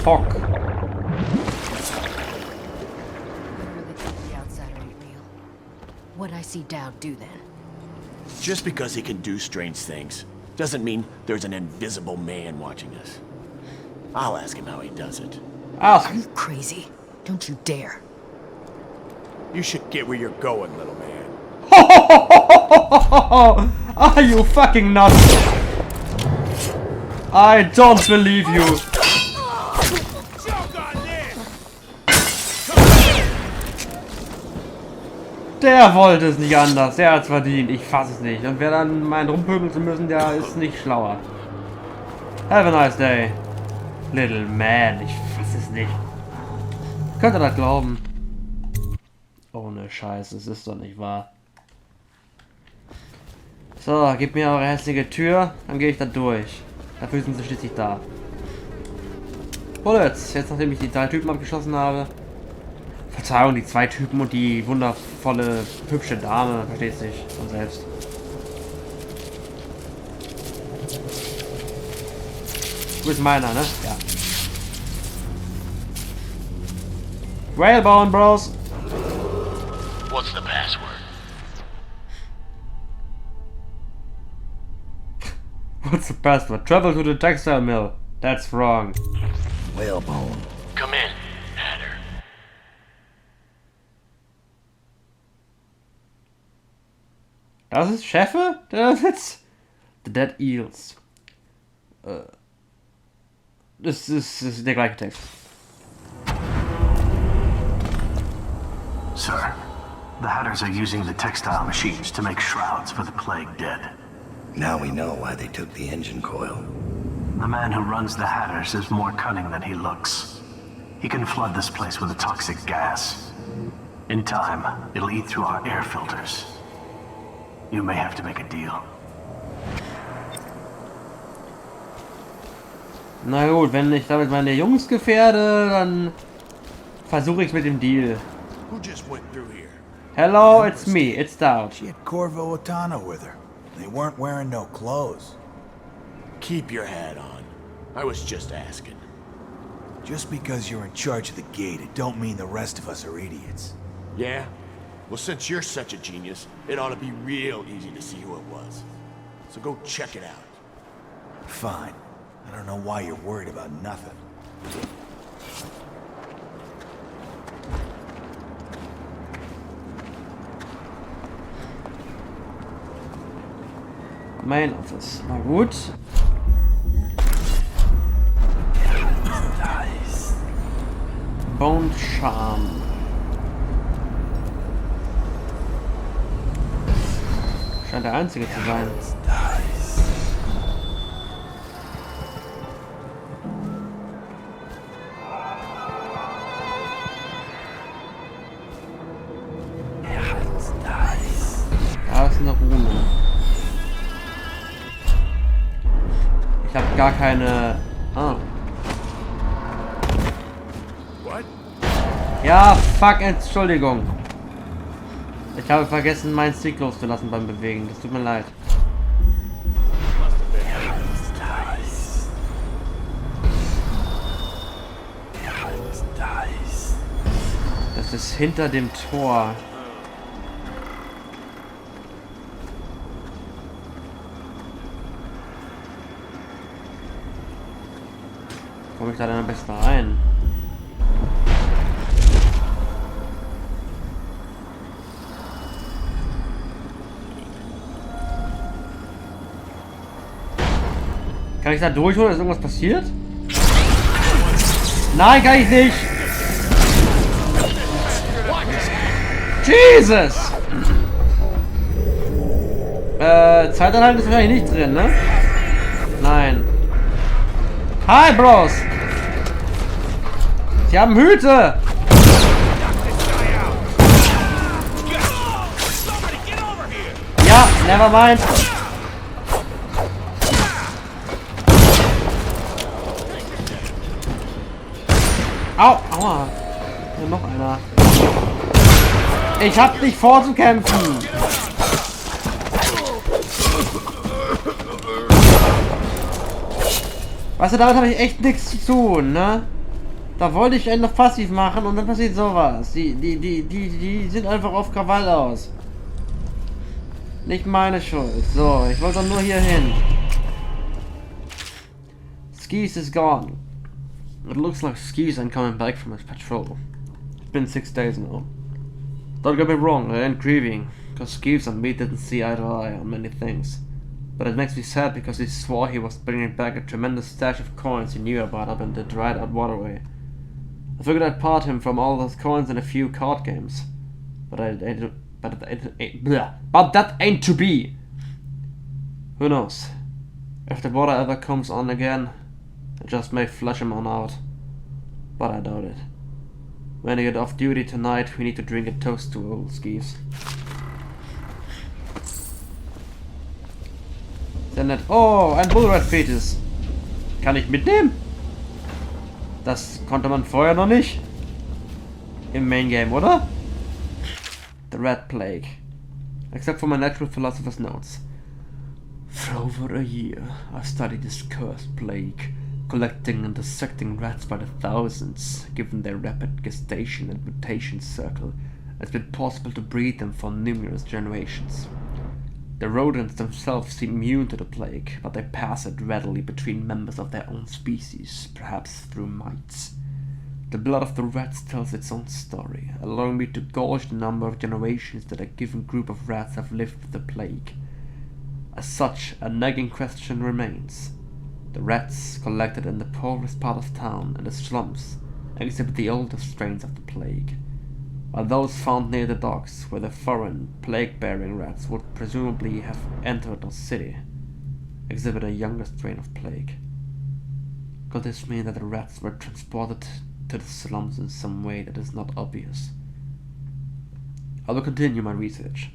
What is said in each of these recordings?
fuck? What I see Dowd do then? Just because he can do strange things doesn't mean there's an invisible man watching us. I'll ask him how he does it. Ask. Are you crazy? Don't you dare. You should get where you're going, little man. Are you fucking nuts? I don't believe you. Der wollte es nicht anders. Der hat's verdient. Ich fass es nicht. Und wer dann meint, rumpöbeln zu müssen, der ist nicht schlauer. Have a nice day. Little man. Ich fass es nicht. Könnt ihr das glauben? Ohne Scheiß. Es ist doch nicht wahr. So, gebt mir eure hässliche Tür. Dann gehe ich da durch. Dafür sind sie schließlich da. Bullets. Jetzt nachdem ich die 3 Typen abgeschossen habe. Verzeihung, die 2 Typen und die wundervolle, hübsche Dame. Versteht sich von selbst. Du bist meiner, ne? Ja. Whalebone, Bros. What's the password? What's the password? Travel to the textile mill. That's wrong. Whalebone. Come in, Hatter. Das ist Chefe? Der Witz. The Dead Eels. Das ist der gleiche Text. Sir, the Hatters are using the textile machines to make shrouds for the plague dead. Now we know why they took the engine coil. The man who runs the Hatters is more cunning than he looks. He can flood this place with a toxic gas. In time, it'll eat through our air filters. You may have to make a deal. Na gut, wenn ich damit meine Jungs gefährde, dann versuche ich es mit dem Deal. Who just went through here? Hello, it's me, it's Dowd. She had Corvo Otano with her. They weren't wearing no clothes. Keep your hat on. I was just asking. Just because you're in charge of the gate, it don't mean the rest of us are idiots. Yeah? Well, since you're such a genius, it ought to be real easy to see who it was. So go check it out. Fine. I don't know why you're worried about nothing. Main Office. Na gut. Bone Charm. Scheint der einzige zu sein. Da ist eine Rune. Ich habe gar keine... Ah. Ja, fuck, Entschuldigung. Ich habe vergessen, meinen Stick loszulassen beim Bewegen. Das tut mir leid. Das ist hinter dem Tor. Komme ich da dann am besten rein? Kann ich da durchholen? Ist irgendwas passiert? Nein, kann ich nicht! Jesus! Zeitanhalten ist wahrscheinlich nicht drin, ne? Nein. Hi, Bros! Sie haben Hüte! Ja, never mind. Au, aua. Hier noch einer. Ich hab nicht vorzukämpfen. Weißt du, damit habe ich echt nichts zu tun, ne? Da wollte ich einen noch passiv machen und dann passiert sowas. Die sind einfach auf Krawall aus. Nicht meine Schuld. So, ich wollte doch nur hier hin. Skis is gone. It looks like Skis ain't coming back from his patrol. It's been 6 days now. Don't get me wrong, I ain't grieving, because Skis and me didn't see eye to eye on many things. But it makes me sad because he swore he was bringing back a tremendous stash of coins he knew about up in the dried out waterway. I figured I'd part him from all those coins in a few card games. But that ain't to be! Who knows? If the water ever comes on again, I just may flush him on out. But I doubt it. When I get off duty tonight, we need to drink a toast to old Skis. Sehr nett. Oh, ein Bullrat-Fetus. Kann ich mitnehmen? Das konnte man vorher noch nicht. Im Main Game, oder? The Rat Plague. Except for my natural philosopher's notes. For over a year, I studied this cursed plague, collecting and dissecting rats by the thousands. Given their rapid gestation and mutation circle, it's been possible to breed them for numerous generations. The rodents themselves seem immune to the plague, but they pass it readily between members of their own species, perhaps through mites. The blood of the rats tells its own story, allowing me to gauge the number of generations that a given group of rats have lived with the plague. As such, a nagging question remains. The rats collected in the poorest part of town and the slums exhibit the oldest strains of the plague, while those found near the docks, where the foreign, plague-bearing rats would presumably have entered the city, exhibit a younger strain of plague. Could this mean that the rats were transported to the slums in some way that is not obvious? I will continue my research.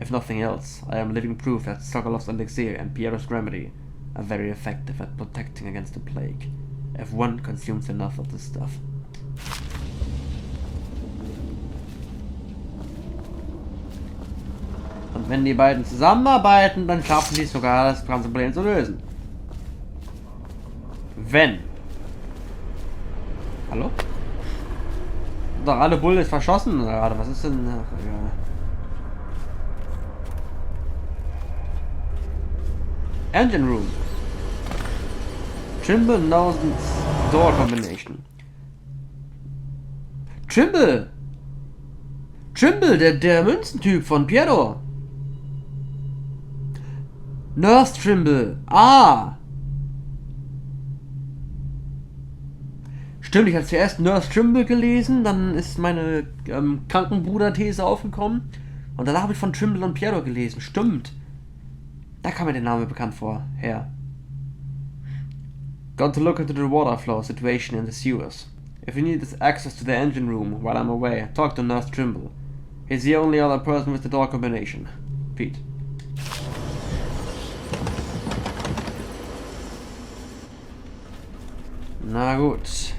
If nothing else, I am living proof that Sokolov's elixir and Piero's remedy are very effective at protecting against the plague, if one consumes enough of this stuff. Und wenn die beiden zusammenarbeiten, dann schaffen die sogar das ganze Problem zu lösen. Wenn. Hallo? Doch alle Bullets verschossen gerade. Was ist denn? Ach, ja. Engine Room. Trimble knows door combination. Trimble! Trimble, der Münzentyp von Piero. Nurse Trimble. Ah! Stimmt, ich habe zuerst Nurse Trimble gelesen, dann ist meine Krankenbruder-These aufgekommen und danach habe ich von Trimble und Piero gelesen. Stimmt. Da kam mir der Name bekannt vor. Her. Got to look into the water flow situation in the sewers. If you need access to the engine room while I'm away, talk to Nurse Trimble. He's the only other person with the door combination. Pete. Na gut.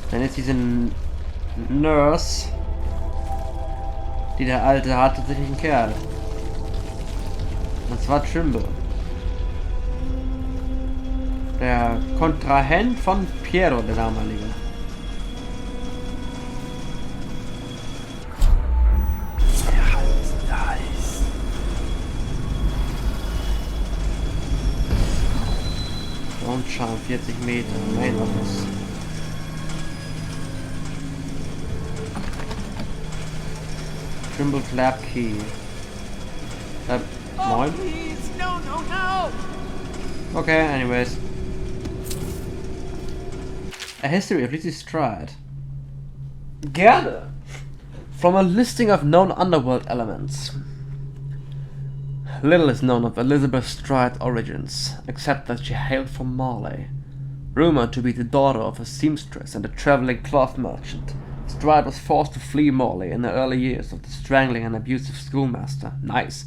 Dann ist diese Nurse, die der Alte hat, tatsächlich ein Kerl. Und zwar Trimble. Der Kontrahent von Piero, der damalige. Raumscham 40 Meter, Main Office. Trimble Clap Key. Moin? Okay, anyways. A history of Lizzie Stride. Gerne! From a listing of known underworld elements. Little is known of Elizabeth Stride's origins, except that she hailed from Marley. Rumored to be the daughter of a seamstress and a traveling cloth merchant, Stride was forced to flee Marley in the early years of the strangling and abusive schoolmaster. Nice.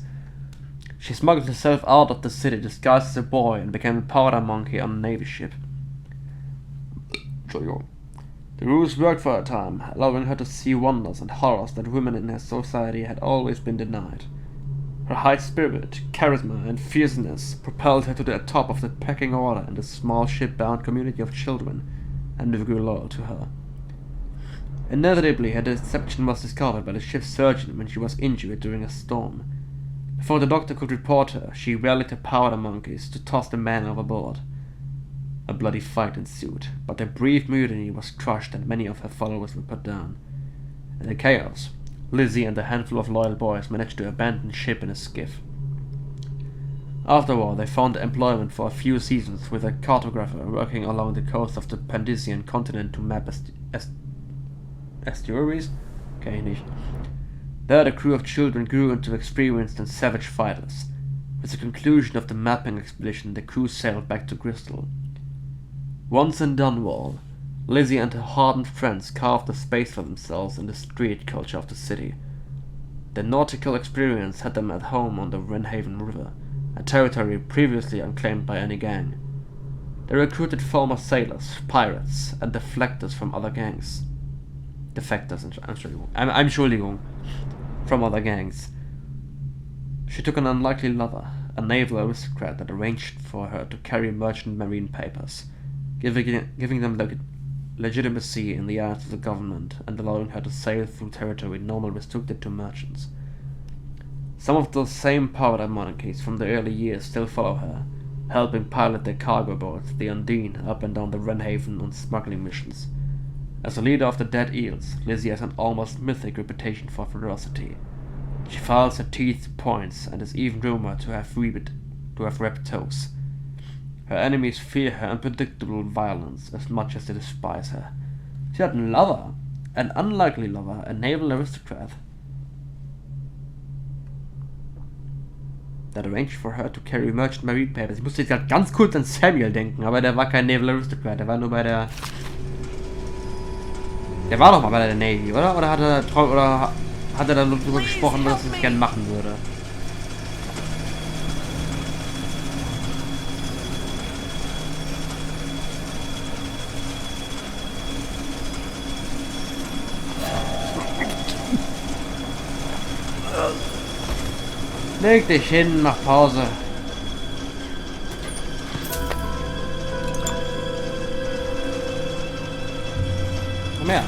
She smuggled herself out of the city disguised as a boy and became a powder monkey on a navy ship. The ruse worked for a time, allowing her to see wonders and horrors that women in her society had always been denied. Her high spirit, charisma, and fierceness propelled her to the top of the pecking order in the small ship-bound community of children, and they grew loyal to her. Inevitably, her deception was discovered by the ship's surgeon when she was injured during a storm. Before the doctor could report her, she rallied her powder monkeys to toss the man overboard. A bloody fight ensued, but their brief mutiny was crushed and many of her followers were put down. In the chaos, Lizzie and a handful of loyal boys managed to abandon ship in a skiff. Afterward, they found employment for a few seasons with a cartographer working along the coast of the Pandician continent to map estuaries? Okay, nicht. There, the crew of children grew into experienced and savage fighters. With the conclusion of the mapping expedition, the crew sailed back to Crystal. Once in Dunwall, Lizzie and her hardened friends carved a space for themselves in the street culture of the city. Their nautical experience had them at home on the Wrenhaven River, a territory previously unclaimed by any gang. They recruited former sailors, pirates, and deflectors from other gangs. Entschuldigung. From other gangs. She took an unlikely lover, a naval aristocrat that arranged for her to carry merchant marine papers, giving them legitimacy in the eyes of the government and allowing her to sail through territory normally restricted to merchants. Some of those same powder monarchies from the early years still follow her, helping pilot their cargo boats, the Undine, up and down the Wrenhaven on smuggling missions. As a leader of the Dead Eels, Lizzie has an almost mythic reputation for ferocity. She files her teeth to points and is even rumored to have webbed toes. Her enemies fear her unpredictable violence as much as they despise her. She had a lover, an unlikely lover, a naval aristocrat, that arranged for her to carry merchant marine papers. Ich musste jetzt gerade ganz kurz an Samuel denken, aber der war kein naval aristocrat, der war nur bei der... Der war doch mal bei der Navy, oder? Oder hat er da drüber gesprochen, dass er es gerne machen würde? Leg dich hin, mach Pause. Komm her.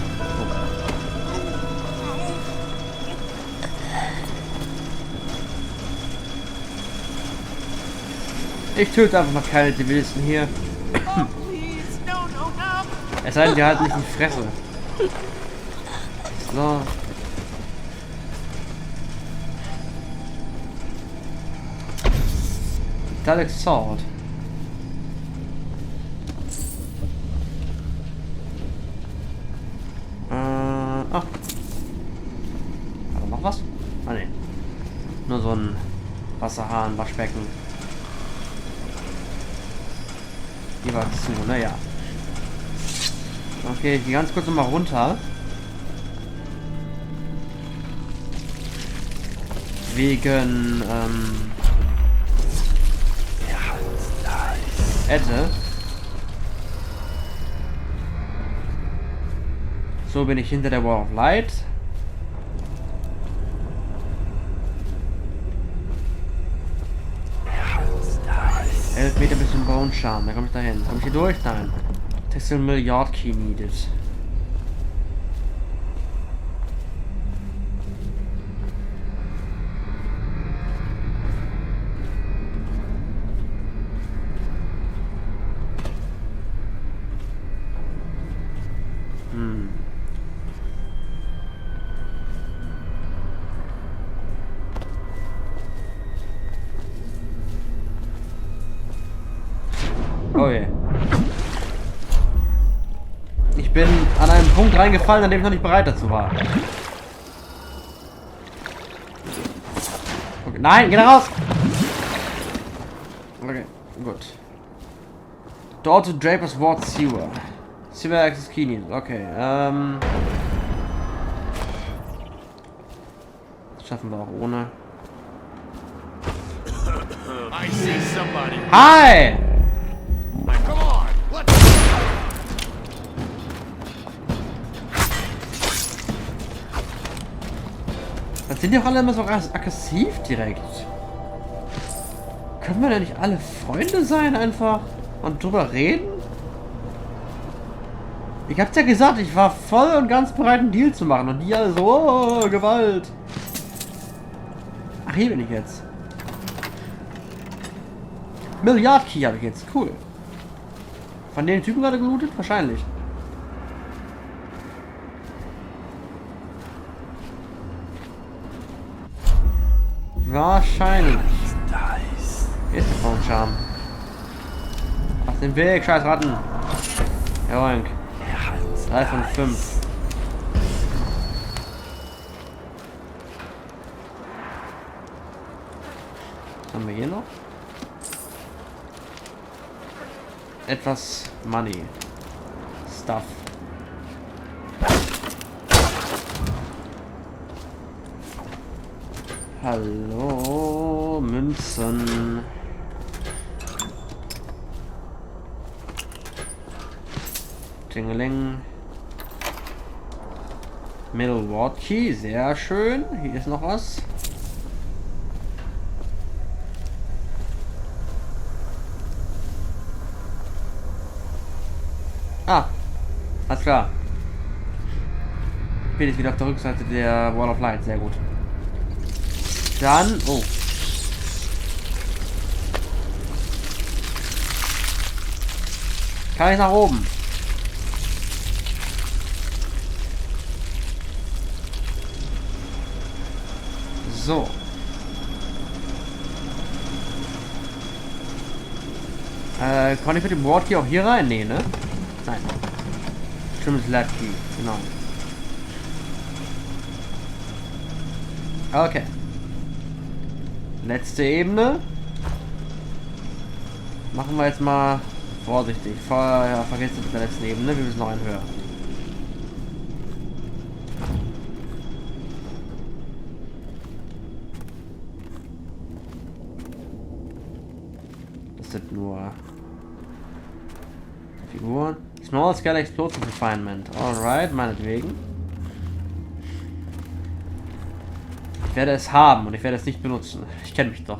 Ich töte einfach mal keine Zivilisten hier. Es sei denn, die halten nicht in die Fresse. So. Metallic Sword. Ach. Aber noch was? Ah ne. Nur so ein Wasserhahn, Waschbecken. Die war zu, naja. Okay, ich gehe ganz kurz nochmal runter. Wegen, Ette. So bin ich hinter der Wall of Light. Meter bis zum Bone Charm. Da komme ich da hin. Komme ich hier durch? Nein. Textil Milliard Key needed. Oh je. Ich bin an einen Punkt reingefallen, an dem ich noch nicht bereit dazu war. Okay. Nein, geh da raus! Okay, gut. Door to Draper's Ward Sewer. Sewer Access Key needed. Okay, das schaffen wir auch ohne. I see somebody. Hi! Come on, let's sind die auch alle immer so aggressiv direkt? Können wir denn nicht alle Freunde sein einfach? Und drüber reden? Ich hab's ja gesagt, ich war voll und ganz bereit, einen Deal zu machen. Und die alle so, oh, Gewalt. Ach, hier bin ich jetzt. Milliard-Key habe ich jetzt. Cool. Von den Typen gerade gelootet? Wahrscheinlich. Wahrscheinlich. Hier ist der Frauenscham. Auf den Weg, scheiß Ratten. Joink. 3 von 5. Was haben wir hier noch? Etwas Money. Stuff. Hallo, Münzen. Tingeling. Middle Ward Key, sehr schön. Hier ist noch was. Ah, alles klar. Ich bin jetzt wieder auf der Rückseite der Wall of Light, sehr gut. Dann, oh. Kann ich nach oben? So. Kann ich mit dem Ward Key auch hier rein? Nee, ne? Nein. Stimmt, Lab Key, genau. Okay. Letzte Ebene. Machen wir jetzt mal vorsichtig. Ja, vergesst mit der letzten Ebene, wir müssen noch einen höher. Das sind nur Figuren. Small Scale Explosive Refinement. Alright, meinetwegen. Ich werde es haben und ich werde es nicht benutzen. Ich kenne mich doch.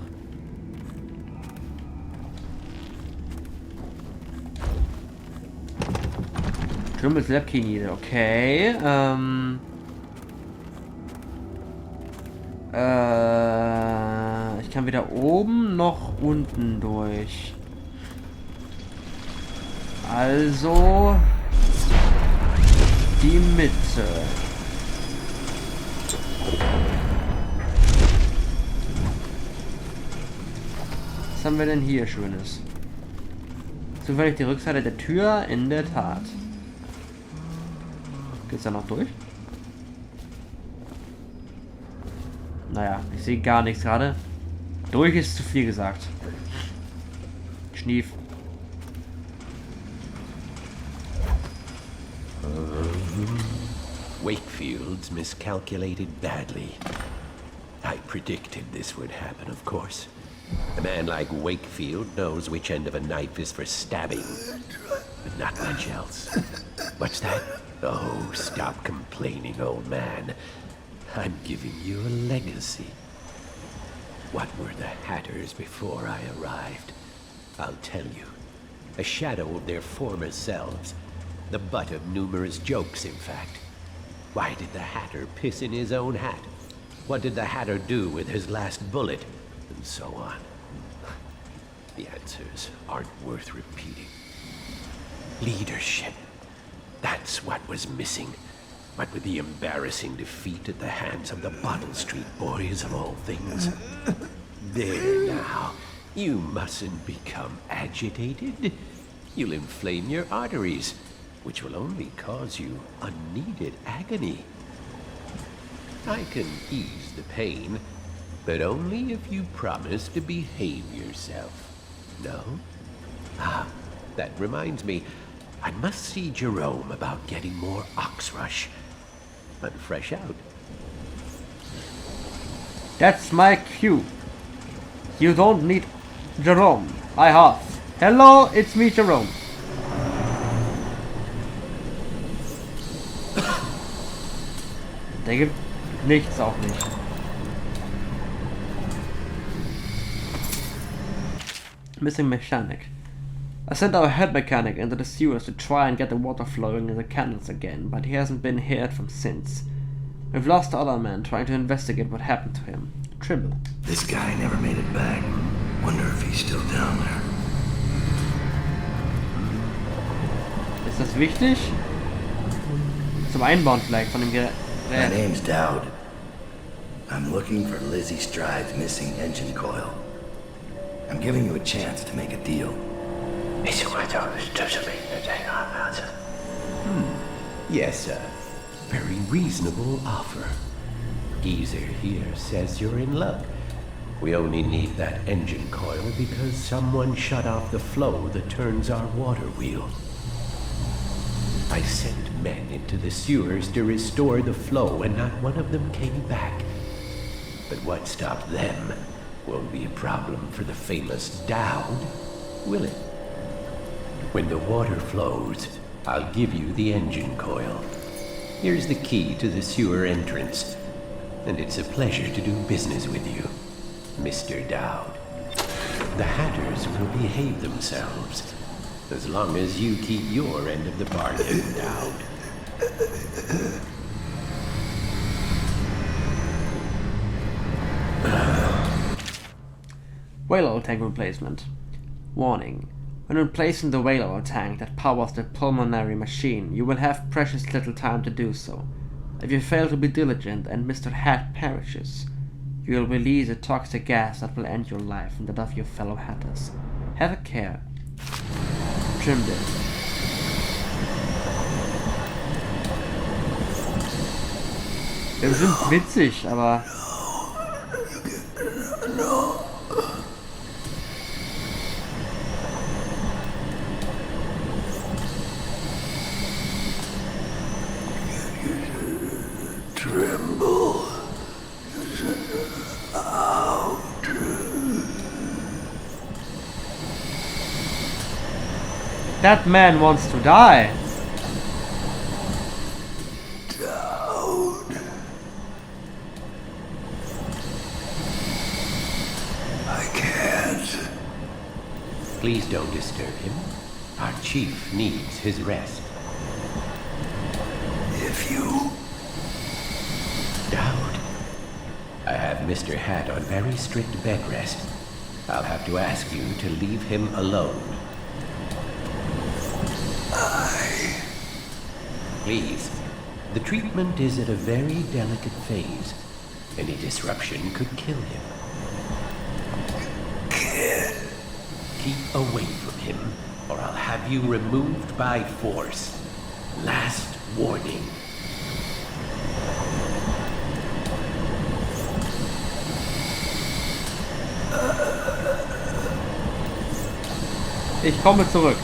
Schlimmes Labkinide, okay. Ich kann weder oben noch unten durch. Also die Mitte. Was haben wir denn hier Schönes? Zufällig die Rückseite der Tür, in der Tat. Geht's da noch durch? Naja, ich sehe gar nichts gerade. Durch ist zu viel gesagt. Schnief. Wakefield's miscalculated badly. I predicted this would happen, of course. A man like Wakefield knows which end of a knife is for stabbing, but not much else. What's that? Oh, stop complaining, old man. I'm giving you a legacy. What were the Hatters before I arrived? I'll tell you. A shadow of their former selves. The butt of numerous jokes, in fact. Why did the Hatter piss in his own hat? What did the Hatter do with his last bullet? And so on. The answers aren't worth repeating. Leadership. That's what was missing. What with the embarrassing defeat at the hands of the Bottle Street Boys of all things. There now. You mustn't become agitated. You'll inflame your arteries, which will only cause you unneeded agony. I can ease the pain, but only if you promise to behave yourself. No? Ah, that reminds me. I must see Jerome about getting more Oxrush. I'm fresh out. That's my cue. You don't need Jerome. I have. Hello, it's me, Jerome. Der gibt nichts, auch nicht. Missing mechanic. I sent our head mechanic into the sewers to try and get the water flowing in the canals again, but he hasn't been heard from since. We've lost the other man trying to investigate what happened to him. Trimble. This guy never made it back. Wonder if he's still down there. Ist das wichtig? Zum Einbauen vielleicht von dem Gerät. My name's Dowd. I'm looking for Lizzie Stride's missing engine coil. I'm giving you a chance to make a deal. Yes, sir. Very reasonable offer. Geezer here says you're in luck. We only need that engine coil because someone shut off the flow that turns our water wheel. I sent men into the sewers to restore the flow, and not one of them came back. But what stopped them won't be a problem for the famous Dowd, will it? When the water flows, I'll give you the engine coil. Here's the key to the sewer entrance, and it's a pleasure to do business with you, Mr. Dowd. The Hatters will behave themselves, as long as you keep your end of the bargain, Dowd. Whale oil tank replacement. Warning. When replacing the whale oil tank that powers the pulmonary machine, you will have precious little time to do so. If you fail to be diligent and Mr. Hat perishes, you will release a toxic gas that will end your life and that of your fellow Hatters. Have a care. Trimmed it. Wir sind witzig, aber... That man wants to die. I can't. Please don't disturb him. Our chief needs his rest. If you... Dowd, I have Mr. Hat on very strict bed rest. I'll have to ask you to leave him alone. Please. The treatment is at a very delicate phase. Any disruption could kill him. Keep away from him, or I'll have you removed by force. Last warning. Ich komme zurück.